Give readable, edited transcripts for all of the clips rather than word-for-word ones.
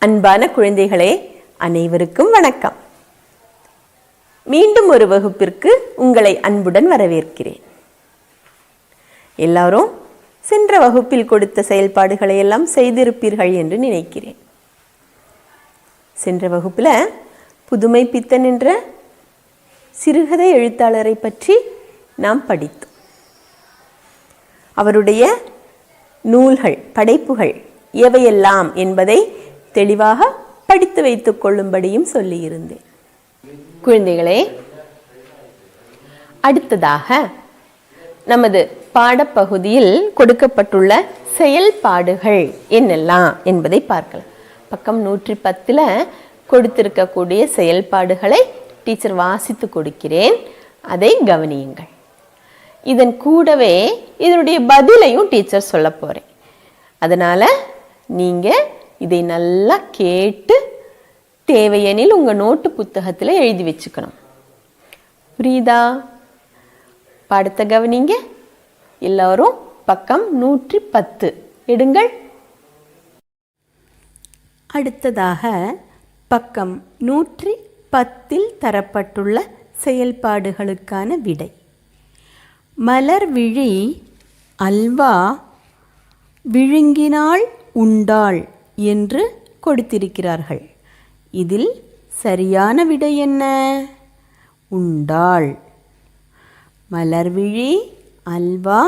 அன்பான குழந்தைகளே, அனைவருக்கும் வணக்கம். மீண்டும் ஒரு வகுப்பிற்கு உங்களை அன்புடன் வரவேற்கிறேன். எல்லாரும் சென்ற வகுப்பில் கொடுத்த செயல்பாடுகளை எல்லாம் செய்திருப்பீர்கள் என்று நினைக்கிறேன். சென்ற வகுப்பில் புதுமை பித்தன் என்ற சிறுகதை எழுத்தாளரை பற்றி நாம் படித்தோம். அவருடைய நூல்கள், படைப்புகள் எவையெல்லாம் என்பதை தெளிவாக படித்து வைத்துக் கொள்ளும்படியும் சொல்லியிருந்தேன். குழந்தைகளே, அடுத்ததாக நமது பாடப்பகுதியில் கொடுக்கப்பட்டுள்ள செயல்பாடுகள் என்னெல்லாம் என்பதை பார்க்கலாம். பக்கம் 110 கொடுத்திருக்கக்கூடிய செயல்பாடுகளை டீச்சர் வாசித்து கொடுக்கிறேன், அதை கவனியுங்கள். இதன் கூடவே இதனுடைய பதிலையும் டீச்சர் சொல்ல போகிறேன். அதனால் நீங்கள் இதை நல்லா கேட்டு தேவையெனில் உங்கள் நோட்டு புத்தகத்தில் எழுதி வச்சுக்கணும். புரியுதா? பாடத்தை கவனிங்க. எல்லாரும் பக்கம் 110 எடுங்கள். அடுத்ததாக பக்கம் 110 தரப்பட்டுள்ள செயல்பாடுகளுக்கான விடை. மலர்விழி அல்வா விழுங்கினாள் உண்டாள் என்று கொடுத்திருக்கிறார்கள். இதில் சரியான விடை என்ன? உண்டாள். மலர்விழி அல்வா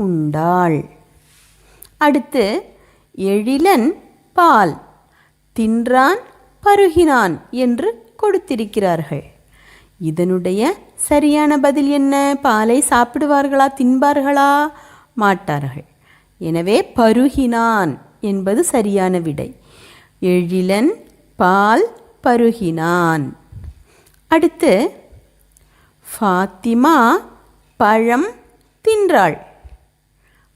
உண்டாள். அடுத்து எழிலன் பால் தின்றான் பருகினான் என்று கொடுத்திருக்கிறார்கள். இதனுடைய சரியான பதில் என்ன? பாலை சாப்பிடுவார்களா, தின்பார்களா? மாட்டார்கள். எனவே பருகினான் என்பது சரியான விடை. எழிலன் பால் பருகினான். அடுத்து ஃபாத்திமா பழம் தின்றாள்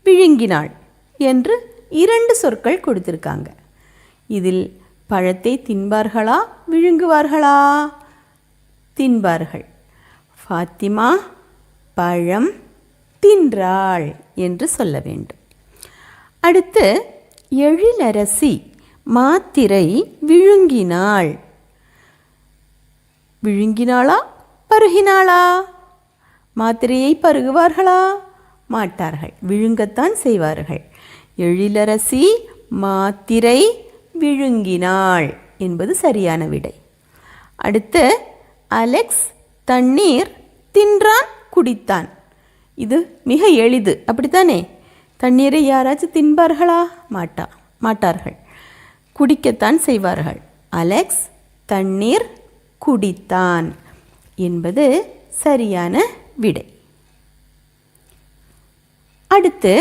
விழுங்கினாள் என்று 2 சொற்கள் கொடுத்திருக்காங்க. இதில் பழத்தை தின்பார்களா, விழுங்குவார்களா? தின்பார்கள். ஃபாத்திமா பழம் தின்றாள் என்று சொல்ல வேண்டும். அடுத்து எழிலரசி மாத்திரை விழுங்கினாள். விழுங்கினாளா, பருகினாளா? மாத்திரையை பருகுவார்களா? மாட்டார்கள். விழுங்கத்தான் செய்வார்கள். எழிலரசி மாத்திரை விழுங்கினாள் என்பது சரியான விடை. அடுத்து அலெக்ஸ் தண்ணீர் தின்றான் குடித்தான். இது மிக எளிது, அப்படித்தானே? தண்ணீரை யாராச்சும் தின்பார்களா? மாட்டார்கள். குடிக்கத்தான் செய்வார்கள். அலெக்ஸ் தண்ணீர் குடித்தான் என்பது சரியான விடை. அடுத்து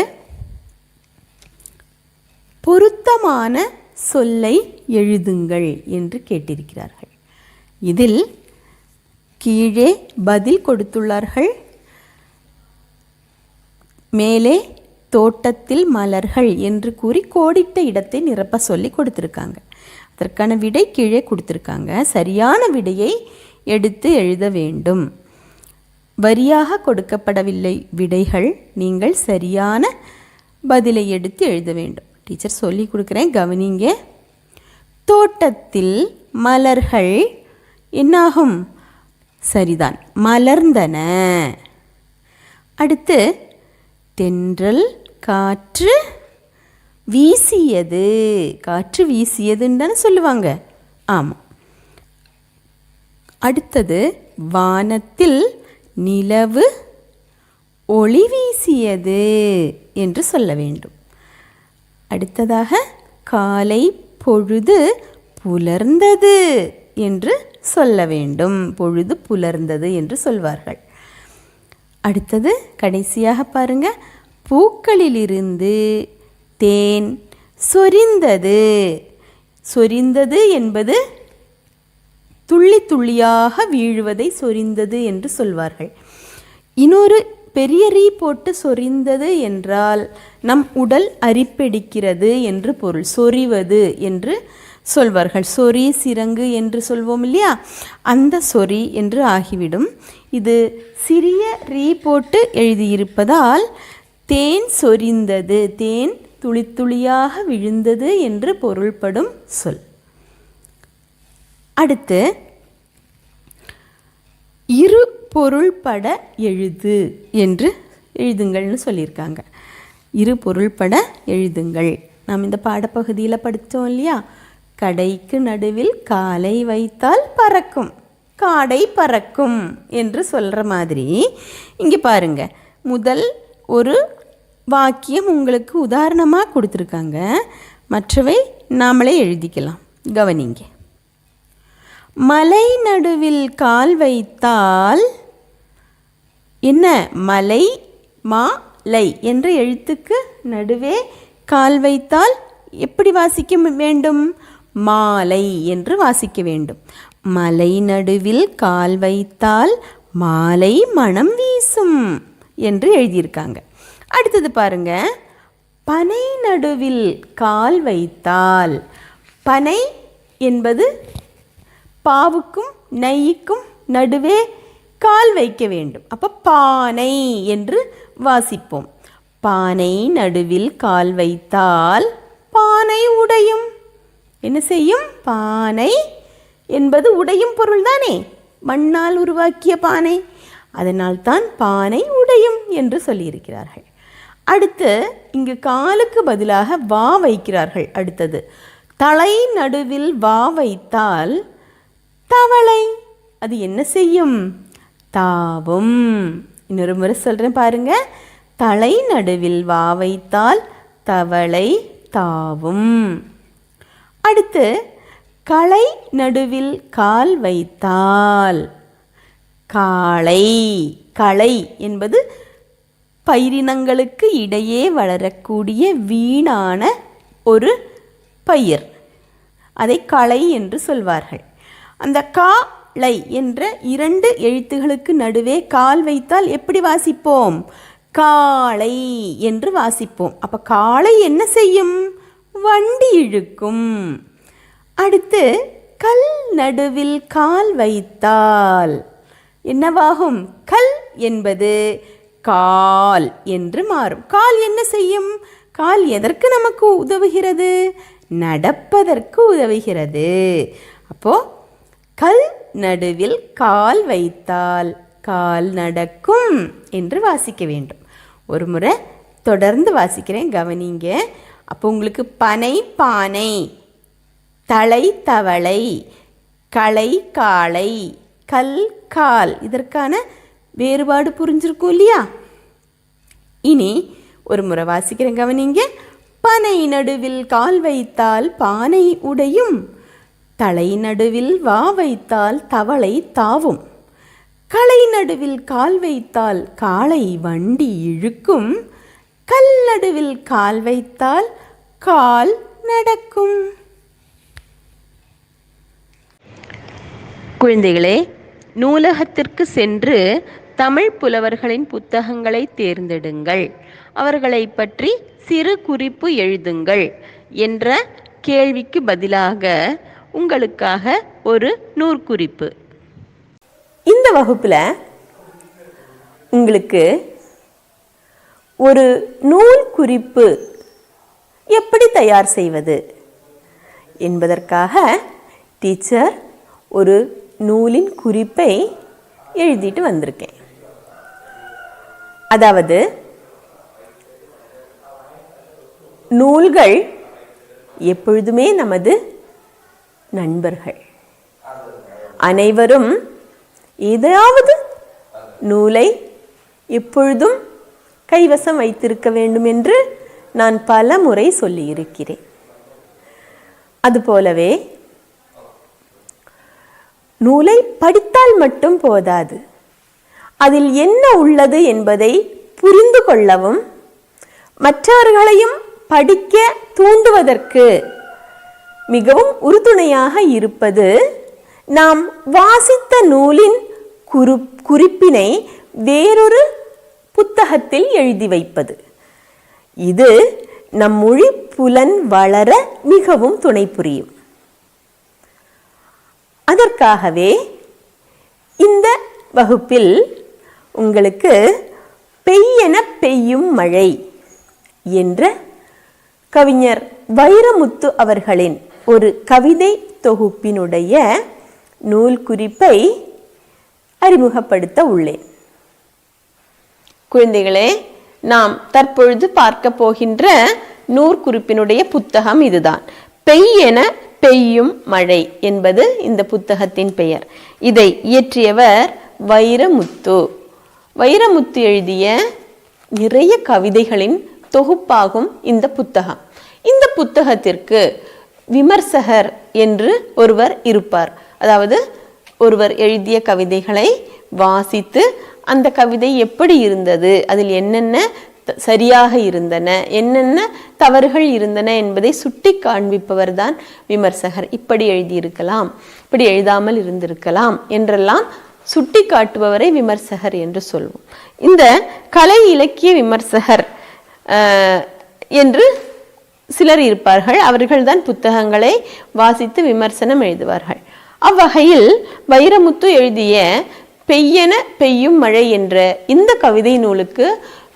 பொருத்தமான சொல்லை எழுதுங்கள் என்று கேட்டிருக்கிறார்கள். இதில் கீழே பதில் கொடுத்துள்ளார்கள். மேலே தோட்டத்தில் மலர்கள் என்று கூறி கோடிட்ட இடத்தை நிரப்ப சொல்லி கொடுத்துருக்காங்க. அதற்கான விடை கீழே கொடுத்துருக்காங்க. சரியான விடையை எடுத்து எழுத வேண்டும். வரியாக கொடுக்கப்படவில்லை விடைகள். நீங்கள் சரியான பதிலை எடுத்து எழுத வேண்டும். டீச்சர் சொல்லி கொடுக்குறேன், கவனிங்க. தோட்டத்தில் மலர்கள் என்னாகும்? சரிதான், மலர்ந்தன. அடுத்து தென்றல் காற்று வீசியது. காற்று வீசியதுன்னு தானே சொல்லுவாங்க. ஆமாம். அடுத்தது வானத்தில் நிலவு ஒளி வீசியது என்று சொல்ல வேண்டும். அடுத்ததாக காலை பொழுது புலர்ந்தது என்று சொல்ல வேண்டும். பொழுது புலர்ந்தது என்று சொல்வார்கள். அடுத்தது கடைசியாக பாருங்க, பூக்களிலிருந்து தேன் சொரிந்தது. சொரிந்தது என்பது துள்ளி துள்ளியாக வீழுவதை சொரிந்தது என்று சொல்வார்கள். இன்னொரு பெரிய ரீ போட்டு சொரிந்தது என்றால் நம் உடல் அரிப்பெடுக்கிறது என்று பொருள். சொரிவது என்று சொல்வார்கள். சொறி சிரங்கு என்று சொல்வோம் இல்லையா, அந்த சொறி என்று ஆகிவிடும். இது சிறிய ரீ போட்டு எழுதியிருப்பதால் தேன் சொரிந்தது, தேன் துளி துளியாக விழுந்தது என்று பொருள்படும் சொல். அடுத்து இரு பொருள்பட எழுது என்று எழுதுங்கள்னு சொல்லியிருக்காங்க. இரு பொருள்பட எழுதுங்கள். நாம் இந்த பாடப்பகுதியில் படித்தோம் இல்லையா? கடைக்கு நடுவில் காலை வைத்தால் பறக்கும், காடை பறக்கும் என்று சொல்கிற மாதிரி இங்கே பாருங்க, முதல் ஒரு வாக்கியம் உங்களுக்கு உதாரணமாக கொடுத்துருக்காங்க. மற்றவை நாமளே எழுதிக்கலாம். கவனிங்க. மலை நடுவில் கால் வைத்தால் என்ன? மலை மா லை என்ற எழுத்துக்கு நடுவே கால் வைத்தால் எப்படி வாசிக்க வேண்டும்? மாலை என்று வாசிக்க வேண்டும். மலை நடுவில் கால் வைத்தால் மாலை மனம் வீசும் என்று எழுதியிருக்காங்க. அடுத்தது பாருங்க, பனை நடுவில் கால் வைத்தால், பனை என்பது பாவுக்கும் நெய்யுக்கும் நடுவே கால் வைக்க வேண்டும். அப்போ பானை என்று வாசிப்போம். பானை நடுவில் கால் வைத்தால் பானை உடையும். என்ன செய்யும்? பானை என்பது உடையும் பொருள் தானே, மண்ணால் உருவாக்கிய பானை. அதனால்தான் பானை உடையும் என்று சொல்லியிருக்கிறார்கள். அடுத்து இங்கு காலுக்கு பதிலாக வா வைக்கிறார்கள். அடுத்தது தலை நடுவில் வா வைத்தால் தவளை அது என்ன செய்யும்? தாவும். இன்னொரு முறை சொல்கிறேன் பாருங்க. தலை நடுவில் வா வைத்தால் தவளை தாவும். அடுத்து களை நடுவில் கால் வைத்தால் காளை. களை என்பது பயிரினங்களுக்கு இடையே வளரக்கூடிய வீணான ஒரு பயிர், அதை களை என்று சொல்வார்கள். அந்த காளை என்ற இரண்டு எழுத்துகளுக்கு நடுவே கால் வைத்தால் எப்படி வாசிப்போம்? காளை என்று வாசிப்போம். அப்போ காளை என்ன செய்யும்? வண்டி இழுக்கும். அடுத்து கல் நடுவில் கால் வைத்தால் என்னவாகும்? கல் என்பது கால் என்று மாறும். கால் என்ன செய்யும்? கால் எதற்கு நமக்கு உதவுகிறது? நடப்பதற்கு உதவுகிறது. அப்போ கல் நடுவில் கால் வைத்தால் கால் நடக்கும் என்று வாசிக்க வேண்டும். ஒரு முறை தொடர்ந்து வாசிக்கிறேன், கவனிங்க. அப்போ உங்களுக்கு பனை பானை, தலை தவளை, களை காளை, கல் கால், இதற்கான வேறுபாடு புரிஞ்சிருக்கும் இல்லையா? இனி ஒரு முறை வாசிக்கிறேன், கவனிங்க. பனை நடுவில் கால் வைத்தால் பானை உடையும், தலை நடுவில் வா வைத்தால் தவளை தாவும், களை நடுவில் கால் வைத்தால் காளை வண்டி இழுக்கும், கல் நடுவில் கால் வைத்தால் கால் நடக்கும். குழந்தைகளே, நூலகத்திற்கு சென்று தமிழ் புலவர்களின் புத்தகங்களை தேர்ந்தெடுங்கள், அவர்களை பற்றி சிறு குறிப்பு எழுதுங்கள் என்ற கேள்விக்கு பதிலாக உங்களுக்காக ஒரு நூற்குறிப்பு. இந்த வகுப்பில் உங்களுக்கு ஒரு நூல் குறிப்பு எப்படி தயார் செய்வது என்பதற்காக டீச்சர் ஒரு நூலின் குறிப்பை எழுதிட்டு வந்திருக்கேன். அதாவது நூல்கள் எப்பொழுதுமே நமது நண்பர்கள். அனைவரும் ஏதாவது நூலை எப்பொழுதும் கைவசம் வைத்திருக்க வேண்டும் என்று நான் பல முறை சொல்லியிருக்கிறேன். அதுபோலவே நூலை படித்தால் மட்டும் போதாது, அதில் என்ன உள்ளது என்பதை புரிந்து கொள்ளவும் மற்றவர்களையும் படிக்க தூண்டுவதற்கு மிகவும் உறுதுணையாக இருப்பது நாம் வாசித்த நூலின் குறிப்பினை வேறொரு புத்தகத்தில் எழுதி வைப்பது. இது நம் மொழி புலன் வளர மிகவும் துணை புரியும். அதற்காகவே இந்த வகுப்பில் உங்களுக்கு பெய்யென பெய்யும் மழை என்ற கவிஞர் வைரமுத்து அவர்களின் ஒரு கவிதை தொகுப்பினுடைய நூல் குறிப்பை அறிமுகப்படுத்த உள்ளேன். குழந்தைகளே, நாம் தற்பொழுது பார்க்க போகின்ற நூற்குறிப்பினுடைய புத்தகம் இதுதான். பெய்யென பெய்யும் மழை என்பது இந்த புத்தகத்தின் பெயர். இதை இயற்றியவர் வைரமுத்து. வைரமுத்து எழுதிய நிறைய கவிதைகளின் தொகுப்பாகும் இந்த புத்தகம். இந்த புத்தகத்திற்கு விமர்சகர் என்று ஒருவர் இருப்பார். அதாவது ஒருவர் எழுதிய கவிதைகளை வாசித்து அந்த கவிதை எப்படி இருந்தது, அதில் என்னென்ன சரியாக இருந்தன, என்னென்ன தவறுகள் இருந்தன என்பதை சுட்டி காண்பிப்பவர் தான் விமர்சகர். இப்படி எழுதியிருக்கலாம், இப்படி எழுதாமல் இருந்திருக்கலாம் என்றெல்லாம் சுட்டி காட்டுபவரை விமர்சகர் என்று சொல்வோம். இந்த கலை இலக்கிய விமர்சகர் என்று சிலர் இருப்பார்கள். அவர்கள்தான் புத்தகங்களை வாசித்து விமர்சனம் எழுதுவார்கள். அவ்வகையில் வைரமுத்து எழுதிய பெய்யென பெய்யும் மழை என்ற இந்த கவிதை நூலுக்கு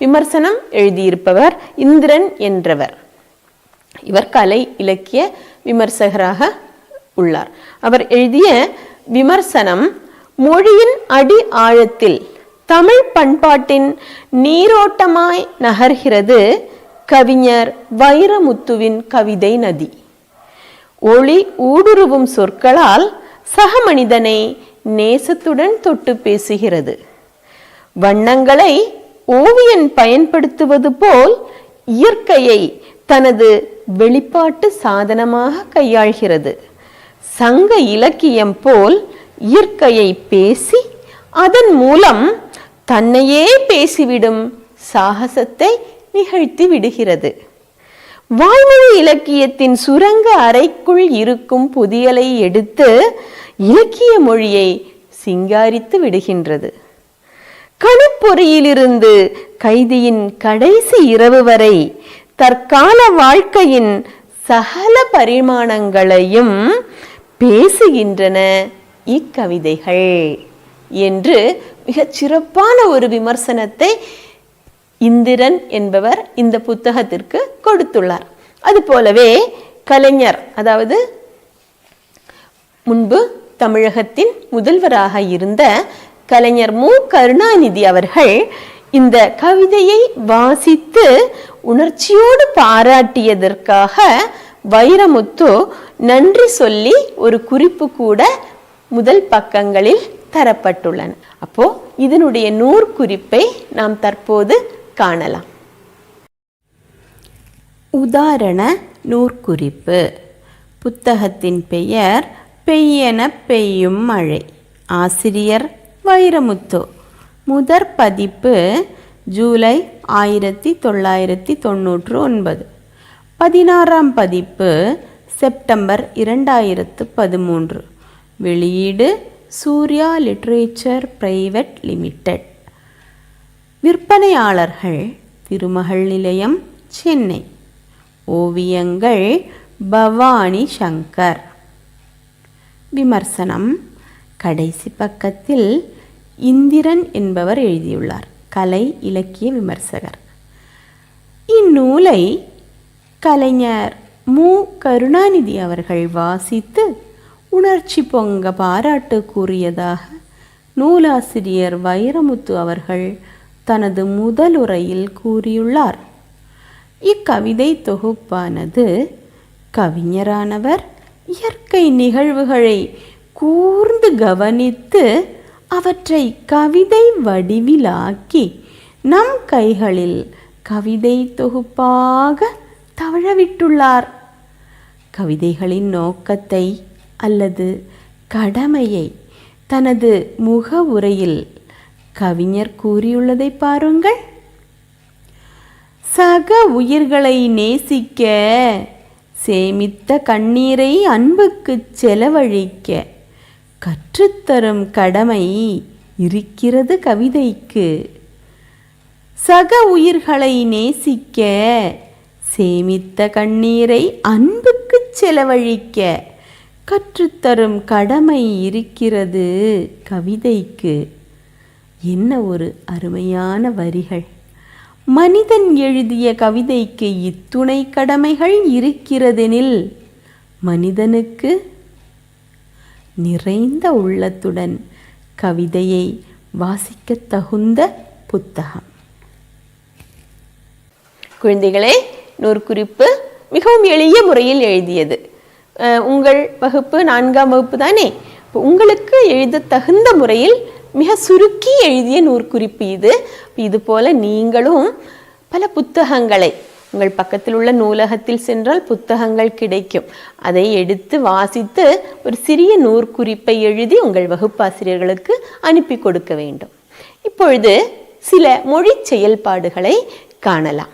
விமர்சனம் எழுதியிருப்பவர் இந்திரன் என்றவர். இவர் கலை இலக்கிய விமர்சகராக உள்ளார். அவர் எழுதிய விமர்சனம் மொழியின் அடி ஆழத்தில் தமிழ் பண்பாட்டின் நீரோட்டமாய் நகர்கிறது கவிஞர் வைரமுத்துவின் கவிதை நதி. ஒளி ஊடுருவும் சொற்களால் சக மனிதனை நேசத்துடன் தொட்டு பேசுகிறது. வண்ணங்களை ஓவியன் பயன்படுத்துவது போல் இயற்கையை தனது வெளிப்பாட்டு சாதனமாக கையாள்கிறது. சங்க இலக்கியம் போல் இயற்கையை பேசி அதன் மூலம் தன்னையே பேசிவிடும் சாகசத்தை நிகழ்த்தி விடுகிறது. வாய்மொழி இலக்கியத்தின் சுரங்க அறைக்குள் இருக்கும் புதியலை எடுத்து இலக்கிய மொழியை சிங்காரித்து விடுகின்றது. கணிப்பொறியிலிருந்து கைதியின் கடைசி இரவு வரை தற்கால வாழ்க்கையின் சகல பரிமாணங்களையும் பேசுகின்றன இக்கவிதைகள் என்று மிகச் சிறப்பான ஒரு விமர்சனத்தை இந்திரன் என்பவர் இந்த புத்தகத்திற்கு கொடுத்துள்ளார். அதுபோலவே கலைஞர், அதாவது முன்பு தமிழகத்தின் முதல்வராக இருந்த கலைஞர் மு. கருணாநிதி அவர்கள் இந்த கவிதையை வாசித்து உணர்ச்சியோடு பாராட்டியதற்காக வைரமுத்து நன்றி சொல்லி ஒரு குறிப்பு கூட முதல் பக்கங்களில் தரப்பட்டுள்ளன. அப்போ இதனுடைய நூற்குறிப்பை நாம் தற்போது காணலாம். உதாரண நூற்குறிப்பு. புத்தகத்தின் பெயர் பெய்யென பெய்யும் மழை. ஆசிரியர் வைரமுத்து. முதற் பதிப்பு ஜூலை 1999. 16ஆம் பதிப்பு செப்டம்பர் 2013. வெளியீடு சூர்யா லிட்ரேச்சர் பிரைவேட் லிமிடெட். விற்பனையாளர்கள் திருமகள் நிலையம், சென்னை. ஓவியங்கள் பவானி சங்கர். விமர்சனம் கடைசி பக்கத்தில் இந்திரன் என்பவர் எழுதியுள்ளார். கலை இலக்கிய விமர்சகர். இந்நூலை கலைஞர் மு. கருணாநிதி அவர்கள் வாசித்து உணர்ச்சி பொங்க பாராட்டு கூறியதாக நூலாசிரியர் வைரமுத்து அவர்கள் தனது முதலுரையில் கூறியுள்ளார். இக்கவிதை தொகுப்பானது கவிஞரானவர் இயற்கை நிகழ்வுகளை கூர்ந்து கவனித்து அவற்றை கவிதை வடிவிலாக்கி நம் கைகளில் கவிதை தொகுப்பாக தவழவிட்டுள்ளார். கவிதைகளின் நோக்கத்தை அல்லது கடமையை தனது முக உரையில் கவிஞர் கூறியுள்ளதை பாருங்கள். சக உயிர்களை நேசிக்க, சேமித்த கண்ணீரை அன்புக்கு செலவழிக்க கற்றுத்தரும் கடமை இருக்கிறது கவிதைக்கு. சக உயிர்களை நேசிக்க, சேமித்த கண்ணீரை அன்புக்கு செலவழிக்க கற்றுத்தரும் கடமை இருக்கிறது கவிதைக்கு. என்ன ஒரு அருமையான வரிகள்! மனிதன் எழுதிய கவிதைக்கு இத்துணை கடமைகள் இருக்கிறதெனில் மனிதனுக்கு நிறைந்த உள்ளத்துடன் கவிதையை வாசிக்க தகுந்த புத்தகம். குழந்தைகளே, நூற்குறிப்பு மிகவும் எளிய முறையில் எழுதியது. உங்கள் வகுப்பு 4ஆம் வகுப்பு தானே? உங்களுக்கு எழுத தகுந்த முறையில் மிக சுருக்கி எழுதிய நூற்குறிப்பு இது. இது போல நீங்களும் பல புத்தகங்களை, உங்கள் பக்கத்தில் உள்ள நூலகத்தில் சென்றால் புத்தகங்கள் கிடைக்கும், அதை எடுத்து வாசித்து ஒரு சிறிய நூற்குறிப்பை எழுதி உங்கள் வகுப்பாசிரியர்களுக்கு அனுப்பி கொடுக்க வேண்டும். இப்பொழுது சில மொழி செயல்பாடுகளை காணலாம்.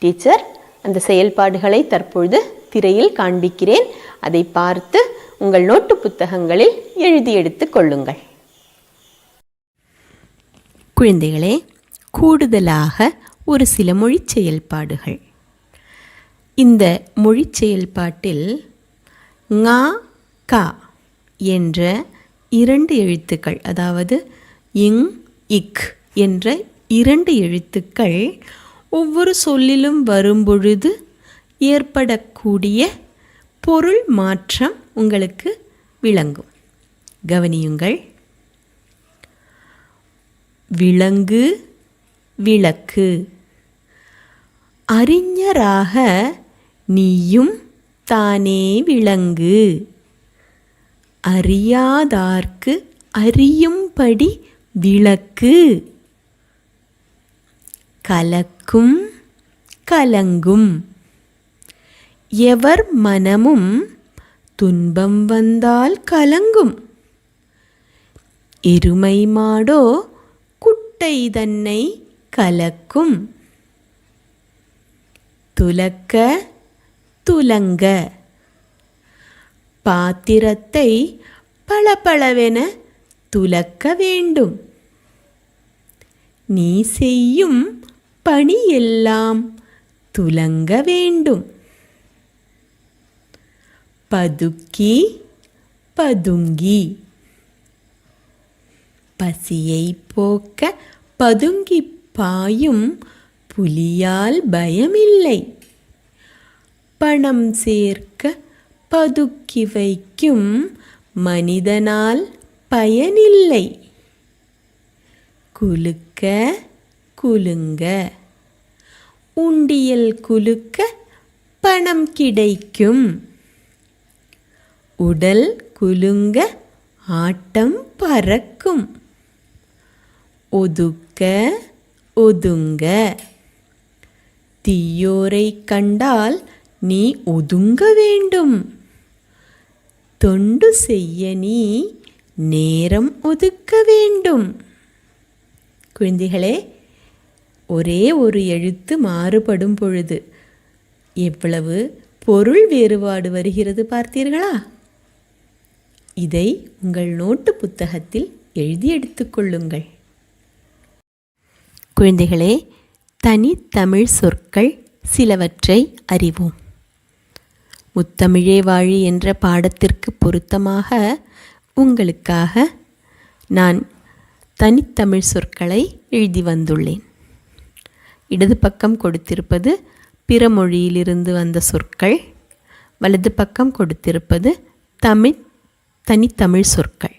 டீச்சர் அந்த செயல்பாடுகளை தற்பொழுது திரையில் காண்பிக்கிறேன். அதை பார்த்து உங்கள் நோட்டு புத்தகங்களில் எழுதி எடுத்து கொள்ளுங்கள். குழந்தைகளே, கூடுதலாக ஒரு சில மொழி செயல்பாடுகள். இந்த மொழி செயல்பாட்டில் ங க என்ற 2 எழுத்துக்கள், அதாவது இங் இக் என்ற 2 எழுத்துக்கள் ஒவ்வொரு சொல்லிலும் வரும்பொழுது ஏற்படக்கூடிய பொருள் மாற்றம் உங்களுக்கு விளங்கும். கவனியுங்கள். விலங்கு, விளக்கு. அறிஞராக நீயும் தானே விளங்கு. அறியாதார்க்கு அறியும்படி விளக்கு. கலக்கும், கலங்கும். எவர் மனமும் துன்பம் வந்தால் கலங்கும். எருமை மாடோ குட்டை தன்னை கலக்கும். துலக்க, துலங்க. பாத்திரத்தை பளபளவென துலக்க வேண்டும். நீ செய்யும் பணியெல்லாம் துலங்க வேண்டும். பதுக்கி, பதுங்கி. பசியை போக்க பதுங்கி பாயும் புலியால் பயமில்லை. பணம் சேர்க்க பதுக்கி வைக்கும் மனிதனால் பயனில்லை. குலுக்க, குலுங்க. உண்டியல் குலுக்க பணம் கிடைக்கும். உடல் குலுங்க ஆட்டம் பறக்கும். ஒதுக்க, ஒதுங்க. தீயோரை கண்டால் நீ ஒதுங்க வேண்டும். தொண்டு செய்ய நீ நேரம் ஒதுக்க வேண்டும். குழந்தைகளே, ஒரே ஒரு எழுத்து மாறுபடும் பொழுது எவ்வளவு பொருள் வேறுபாடு வருகிறது பார்த்தீர்களா? இதை உங்கள் நோட்டு புத்தகத்தில் எழுதி எடுத்துக்கொள்ளுங்கள். குழந்தைகளே, தனித்தமிழ் சொற்கள் சிலவற்றை அறிவோம். முத்தமிழே வாழி என்ற பாடத்திற்கு பொருத்தமாக உங்களுக்காக நான் தனித்தமிழ் சொற்களை எழுதி வந்துள்ளேன். இடது பக்கம் கொடுத்திருப்பது பிற மொழியிலிருந்து வந்த சொற்கள், வலது பக்கம் கொடுத்திருப்பது தனித்தமிழ் சொற்கள்.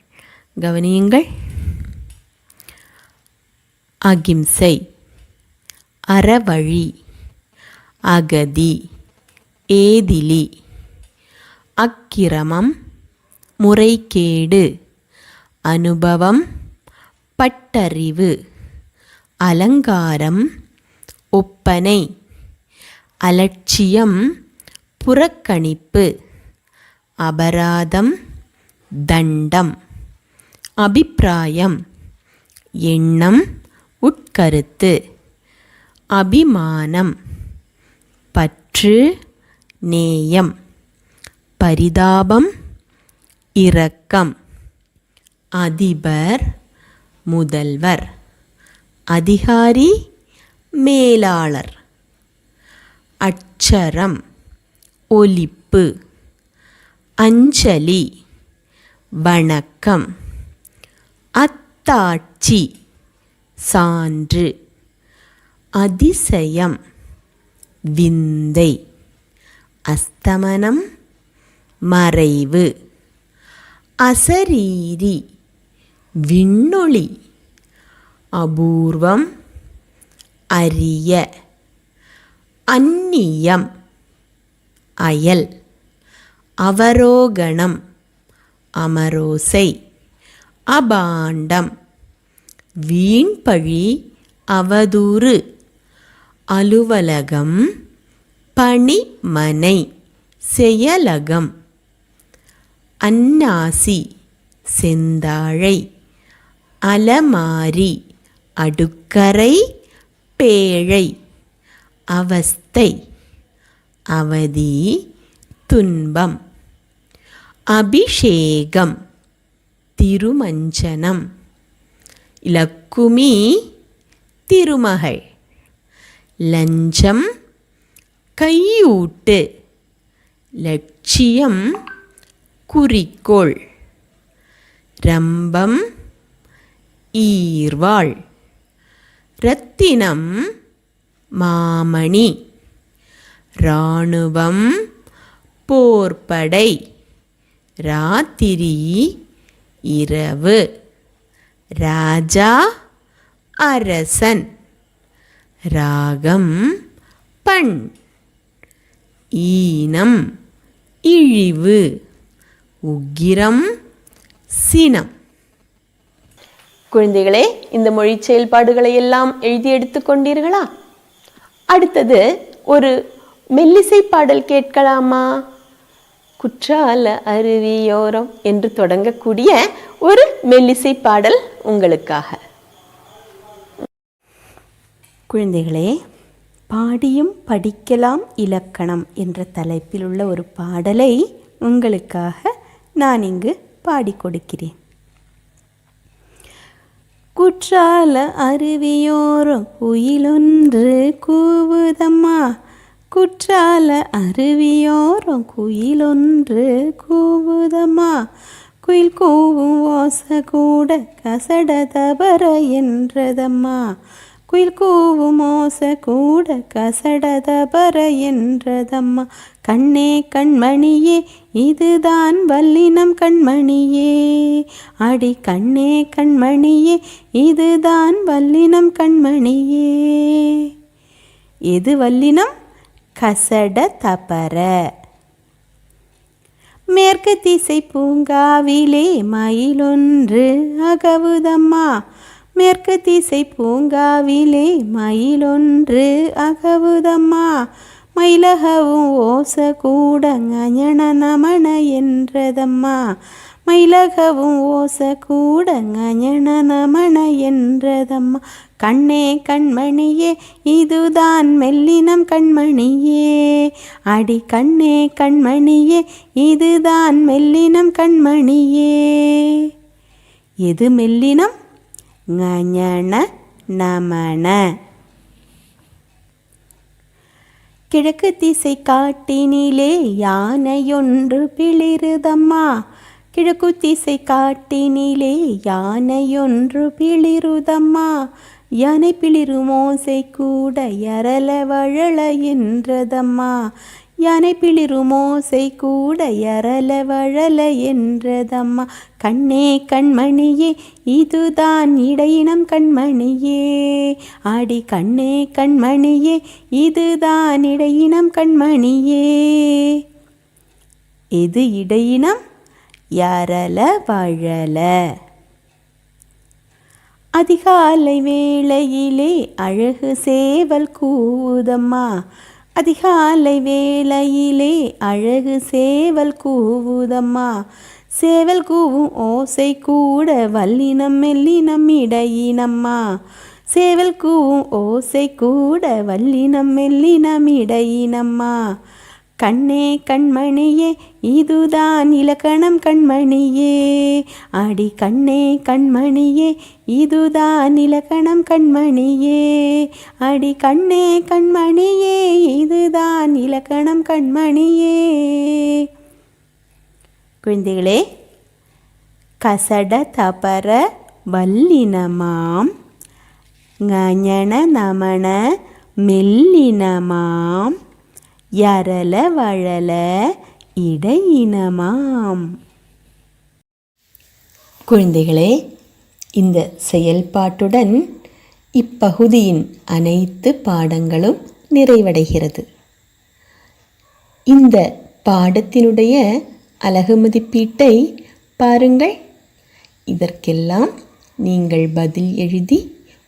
கவனியுங்கள். அகிம்சை, அறவழி, அகதி, ஏதிலி, அக்கிரமம், முறைகேடு, அனுபவம், பட்டறிவு, அலங்காரம், ஒப்பனை, அலட்சியம், புறக்கணிப்பு, அபராதம், தண்டம், அபிப்பிராயம், எண்ணம், உட்கருத்து, அபிமானம், பற்று, நேயம், பரிதாபம், இரக்கம், அதிபர், முதல்வர், அதிகாரி, மேலாளர், அட்சரம், ஒலிப்பு, அஞ்சலி, வணக்கம், அத்தாட்சி, சான்று, அதிசயம், விந்தை, அஸ்தமனம், மறைவு, அசரீரி விண்ணொளி, அபூர்வம் அரிய, அந்நியம் அயல், அவரோகணம் அமரோசை, அபாண்டம் வீண்பழி அவதூறு, அலுவலகம் பணிமனை செயலகம், அன்னாசி செந்தாழை, அலமாரி அடுக்கரை பேழை, அவஸ்தை அவதி துன்பம், அபிஷேகம் திருமஞ்சனம், இலக்குமி திருமகள், லஞ்சம் கையூட்டு, லட்சியம் குறிக்கோள், ரம்பம் ஈர்வாள், இரத்தினம் மாமணி, இராணுவம் போர்ப்படை, ராத்திரி இரவு, ராஜா அரசன், ராகம் பண், ஈனம் இழிவு, உக்கிரம் சினம். குழந்தைகளே, இந்த மொழி செயல்பாடுகளை எல்லாம் எழுதி எடுத்துக்கொண்டீர்களா? அடுத்தது ஒரு மெல்லிசை பாடல் கேட்கலாமா? குற்றால அருவியோரம் என்று தொடங்கக்கூடிய ஒரு மெல்லிசை பாடல் உங்களுக்காக. குழந்தைகளே, பாடியும் படிக்கலாம் இலக்கணம் என்ற தலைப்பில் உள்ள ஒரு பாடலை உங்களுக்காக நான் இங்கு பாடிக் கொடுக்கிறேன். குற்றால அருவியோரம் குயிலொன்று கூவுதம்மா, குற்றால அருவியோரம் குயிலொன்று கூவுதம்மா, குயில் கூவும் ஓசை கூட கசடதபர என்றதம்மா, குயில் கூவும் ஓசை கூட கசடதபர என்றதம்மா, கண்ணே கண்மணியே இதுதான் வல்லினம் கண்மணியே, அடி கண்ணே கண்மணியே இதுதான் வல்லினம் கண்மணியே. எது வல்லினம்? கசட தபர. மேற்கு திசை பூங்காவிலே மயிலொன்று அகவுதம்மா, மேற்கு திசை பூங்காவிலே மயிலொன்று அகவுதம்மா, மயிலகவும் ஓச கூட ஞன நமன என்றதம்மா, மயிலகவும் ஓச கூட ஞன நமன என்றதம்மா, கண்ணே கண்மணியே இதுதான் மெல்லினம் கண்மணியே, அடி கண்ணே கண்மணியே இதுதான் மெல்லினம் கண்மணியே. எது மெல்லினம்? ஞன நமன. கிழக்கு திசை காட்டினிலே யானையொன்று பிளிருதம்மா, கிழக்கு திசை காட்டினிலே யானையொன்று பிளிருதம்மா, யானை பிளிரும் ஓசை கூட யரள வழல என்றதம்மா, யானை பிளிரும் ஓசை கூட யரள வழல என்றதம்மா, கண்ணே கண்மணியே இதுதான் இடையினம் கண்மணியே, ஆடி கண்ணே கண்மணியே இதுதான் இடையினம் கண்மணியே. எது இடையினம்? யரள வழல. அதிகாலை வேளையிலே அழகு சேவல் கூவுதம்மா, அதிகாலை வேளையிலே அழகு சேவல் கூவுதம்மா, சேவல் கூவும் ஓசை கூட வல்லினம் மெல்லினம் இடையினம்மா, சேவல் கூவும் ஓசை கூட வல்லினம் மெல்லினம் இடையினம்மா, கண்ணே கண்மணியே இதுதான் இலக்கணம் கண்மணியே, அடி கண்ணே கண்மணியே இதுதான் இலக்கணம் கண்மணியே, அடி கண்ணே கண்மணியே இதுதான் இலக்கணம் கண்மணியே. குழந்தைகளே, கசட தபர வல்லினமாம், ஞன நமன மெல்லினமாம், யரள வழல இடையினமாம். குழந்தைகளே, இந்த செயல்பாட்டுடன் இப்பகுதியின் அனைத்து பாடங்களும் நிறைவடைகிறது. இந்த பாடத்தினுடைய அலகு மதிப்பீட்டை பாருங்கள். இதற்கெல்லாம் நீங்கள் பதில் எழுதி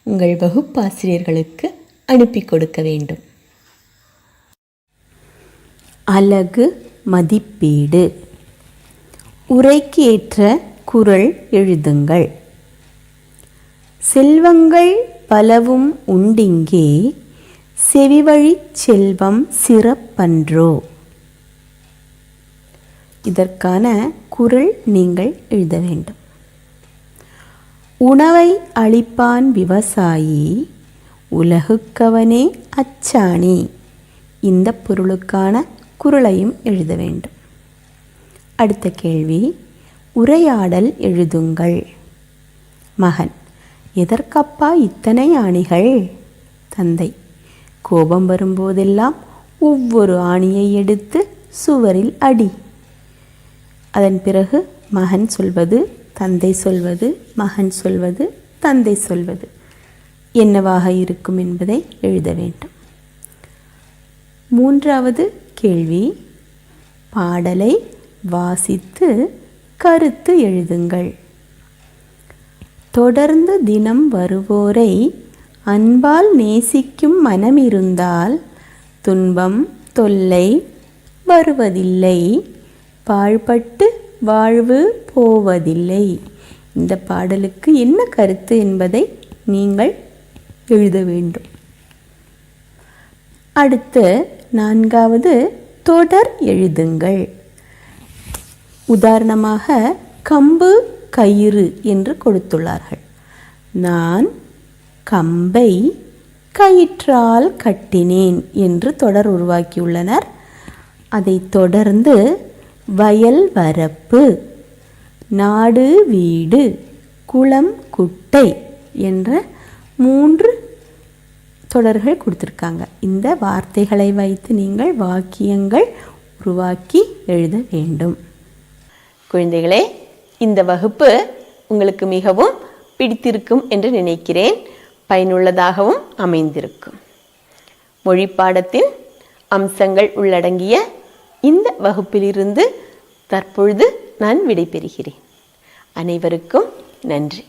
உங்கள் வகுப்பாசிரியர்களுக்கு அனுப்பி கொடுக்க வேண்டும். அலகு மதிப்பீடு. உரைக்கு ஏற்ற குறள் எழுதுங்கள். செல்வங்கள் பலவும் உண்டிங்கே, செவிவழிச் செல்வம் சிறப்பன்றோ. இதற்கான குறள் நீங்கள் எழுத வேண்டும். உணவை அளிப்பான் விவசாயி, உலகுக்கவனே அச்சாணி. இந்த பொருளுக்கான குறளையும் எழுத வேண்டும். அடுத்த கேள்வி, உரையாடல் எழுதுங்கள். மகன்: எதற்கப்பா இத்தனை ஆணிகள்? தந்தை: கோபம் வரும்போதெல்லாம் ஒவ்வொரு ஆணியை எடுத்து சுவரில் அடி. அதன் பிறகு மகன் சொல்வது, தந்தை சொல்வது, மகன் சொல்வது, தந்தை சொல்வது என்னவாக இருக்கும் என்பதை எழுத வேண்டும். மூன்றாவது கேள்வி, பாடலை வாசித்து கருத்து எழுதுங்கள். தொடர்ந்து தினம் வருவோரை அன்பால் நேசிக்கும் மனம் இருந்தால் துன்பம் தொல்லை வருவதில்லை, பாழ்பட்டு வாழ்வு போவதில்லை. இந்த பாடலுக்கு என்ன கருத்து என்பதை நீங்கள் எழுத வேண்டும். அடுத்து நான்காவது, தொடர் எழுதுங்கள். உதாரணமாக கம்பு கயிறு என்று கொடுத்துள்ளார்கள். நான் கம்பை கயிற்றால் கட்டினேன் என்று தொடர் உருவாக்கியுள்ளனர். அதைத் தொடர்ந்து வயல் வரப்பு, நாடு வீடு, குளம் குட்டை என்ற 3 தொடர்கள் கொடுத்துருக்காங்க. இந்த வார்த்தைகளை வைத்து நீங்கள் வாக்கியங்கள் உருவாக்கி எழுத வேண்டும். குழந்தைகளே, இந்த வகுப்பு உங்களுக்கு மிகவும் பிடித்திருக்கும் என்று நினைக்கிறேன். பயனுள்ளதாகவும் அமைந்திருக்கும். மொழி பாடத்தின் அம்சங்கள் உள்ளடங்கிய இந்த வகுப்பிலிருந்து தற்பொழுது நான் விடைபெறுகிறேன். அனைவருக்கும் நன்றி.